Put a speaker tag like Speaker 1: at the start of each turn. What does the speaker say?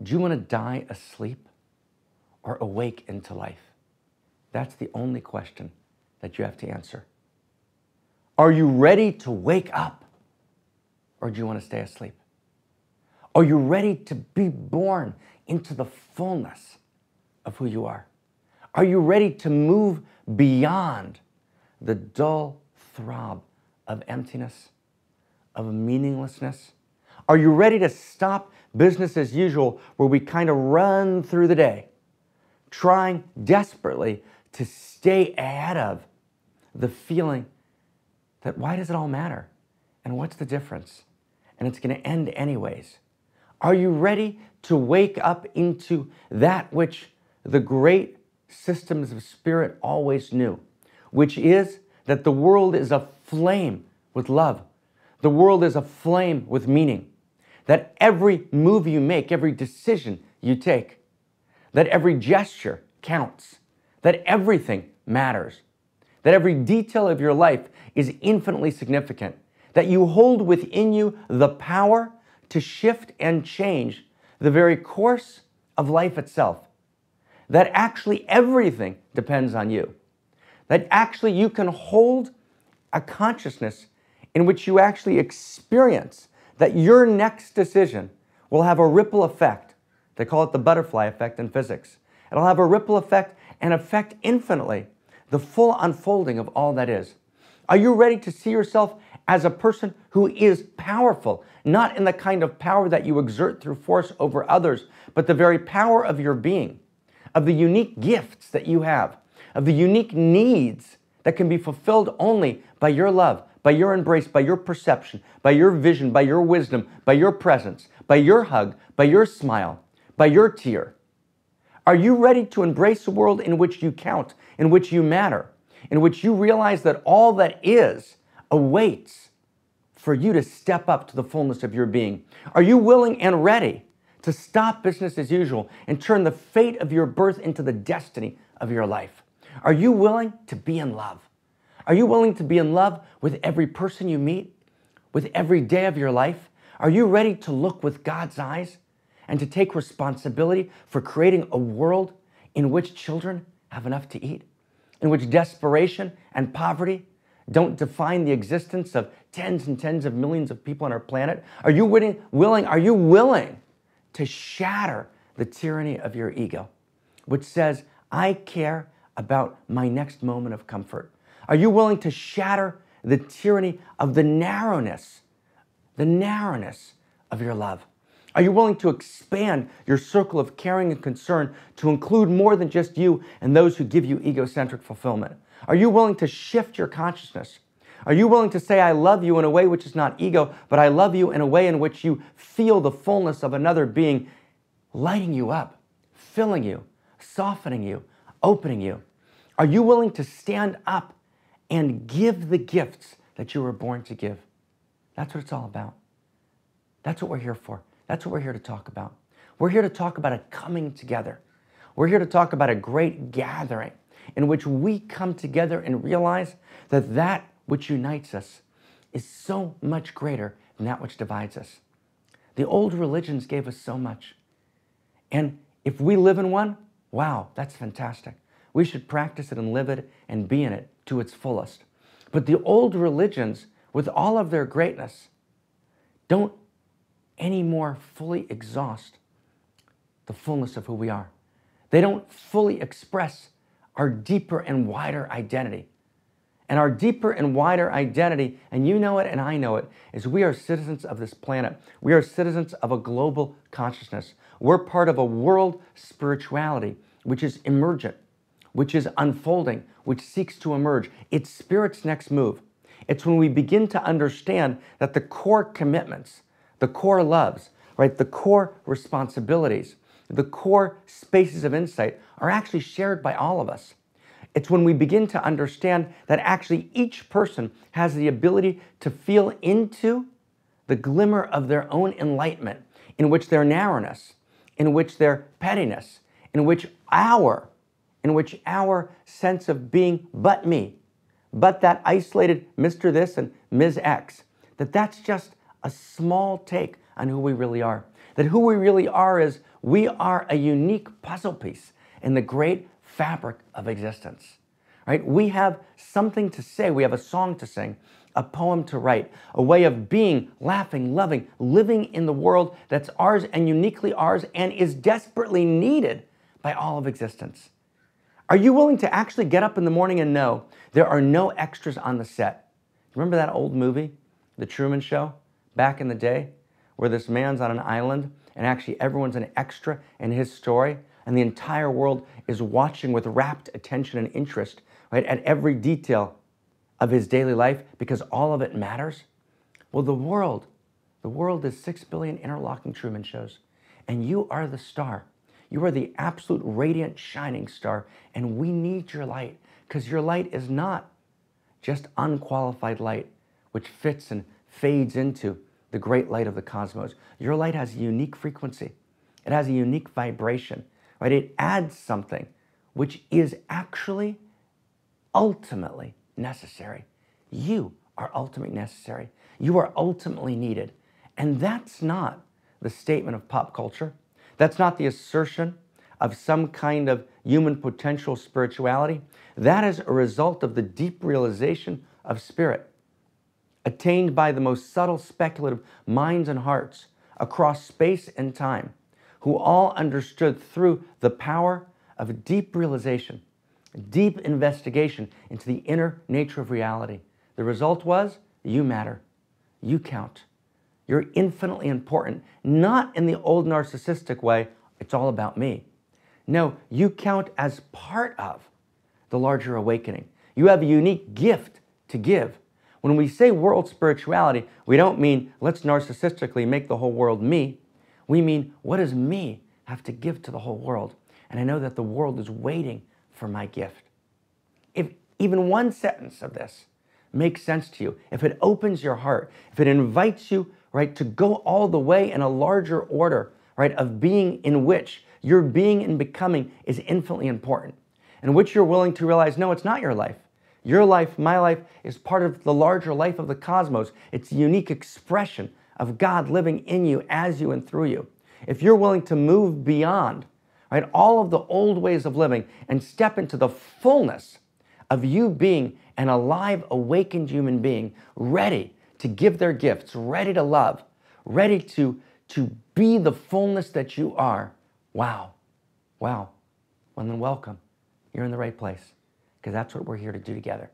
Speaker 1: Do you want to die asleep or awake into life? That's the only question that you have to answer. Are you ready to wake up, or do you want to stay asleep? Are you ready to be born into the fullness of who you are? Are you ready to move beyond the dull throb of emptiness, of meaninglessness? Are you ready to stop business as usual, where we kind of run through the day, trying desperately to stay ahead of the feeling that why does it all matter? And what's the difference? And it's going to end anyways. Are you ready to wake up into that which the great systems of spirit always knew, which is that the world is aflame with love. The world is aflame with meaning. That every move you make, every decision you take, that every gesture counts, that everything matters, that every detail of your life is infinitely significant, that you hold within you the power to shift and change the very course of life itself, that actually everything depends on you, that actually you can hold a consciousness in which you actually experience that your next decision will have a ripple effect. They call it the butterfly effect in physics. It'll have a ripple effect and affect infinitely the full unfolding of all that is. Are you ready to see yourself as a person who is powerful, not in the kind of power that you exert through force over others, but the very power of your being, of the unique gifts that you have, of the unique needs that can be fulfilled only by your love, by your embrace, by your perception, by your vision, by your wisdom, by your presence, by your hug, by your smile, by your tear? Are you ready to embrace a world in which you count, in which you matter, in which you realize that all that is awaits for you to step up to the fullness of your being? Are you willing and ready to stop business as usual and turn the fate of your birth into the destiny of your life? Are you willing to be in love? Are you willing to be in love with every person you meet, with every day of your life? Are you ready to look with God's eyes and to take responsibility for creating a world in which children have enough to eat, in which desperation and poverty don't define the existence of tens and tens of millions of people on our planet? Are you willing to shatter the tyranny of your ego, which says, I care about my next moment of comfort? Are you willing to shatter the tyranny of the narrowness of your love? Are you willing to expand your circle of caring and concern to include more than just you and those who give you egocentric fulfillment? Are you willing to shift your consciousness? Are you willing to say, I love you in a way which is not ego, but I love you in a way in which you feel the fullness of another being lighting you up, filling you, softening you, opening you? Are you willing to stand up and give the gifts that you were born to give? That's what it's all about. That's what we're here for. That's what we're here to talk about. We're here to talk about a coming together. We're here to talk about a great gathering in which we come together and realize that that which unites us is so much greater than that which divides us. The old religions gave us so much. And if we live in one, wow, that's fantastic. We should practice it and live it and be in it to its fullest. But the old religions, with all of their greatness, don't anymore fully exhaust the fullness of who we are. They don't fully express our deeper and wider identity. And our deeper and wider identity, and you know it and I know it, is we are citizens of this planet. We are citizens of a global consciousness. We're part of a world spirituality which is emergent, which is unfolding, which seeks to emerge. It's Spirit's next move. It's when we begin to understand that the core commitments, the core loves, right, the core responsibilities, the core spaces of insight are actually shared by all of us. It's when we begin to understand that actually each person has the ability to feel into the glimmer of their own enlightenment, in which their narrowness, in which their pettiness, in which our sense of being but me, but that isolated Mr. This and Ms. X, that's just a small take on who we really are. That who we really are is We are a unique puzzle piece in the great fabric of existence, right? We have something to say. We have a song to sing, a poem to write, a way of being, laughing, loving, living in the world that's ours and uniquely ours and is desperately needed by all of existence. Are you willing to actually get up in the morning and know there are no extras on the set? Remember that old movie, The Truman Show, back in the day, where this man's on an island and actually everyone's an extra in his story and the entire world is watching with rapt attention and interest, right, at every detail of his daily life because all of it matters? Well, the world is 6 billion interlocking Truman Shows, and you are the star. You are the absolute radiant shining star, and we need your light because your light is not just unqualified light, which fits and fades into the great light of the cosmos. Your light has a unique frequency. It has a unique vibration, right? It adds something which is actually ultimately necessary. You are ultimately necessary. You are ultimately needed. And that's not the statement of pop culture. That's not the assertion of some kind of human potential spirituality. That is a result of the deep realization of spirit, attained by the most subtle speculative minds and hearts across space and time, who all understood through the power of deep realization, deep investigation into the inner nature of reality. The result was, you matter, you count. You're infinitely important, not in the old narcissistic way, it's all about me. No, you count as part of the larger awakening. You have a unique gift to give. When we say world spirituality, we don't mean let's narcissistically make the whole world me. We mean, what does me have to give to the whole world? And I know that the world is waiting for my gift. If even one sentence of this makes sense to you, if it opens your heart, if it invites you, right, to go all the way in a larger order, right, of being in which your being and becoming is infinitely important, in which you're willing to realize, no, it's not your life. Your life, my life, is part of the larger life of the cosmos. It's a unique expression of God living in you, as you, and through you. If you're willing to move beyond, right, all of the old ways of living and step into the fullness of you being an alive, awakened human being, ready to give their gifts, ready to love, ready to be the fullness that you are. Wow. Wow. Well, then welcome. You're in the right place because that's what we're here to do together.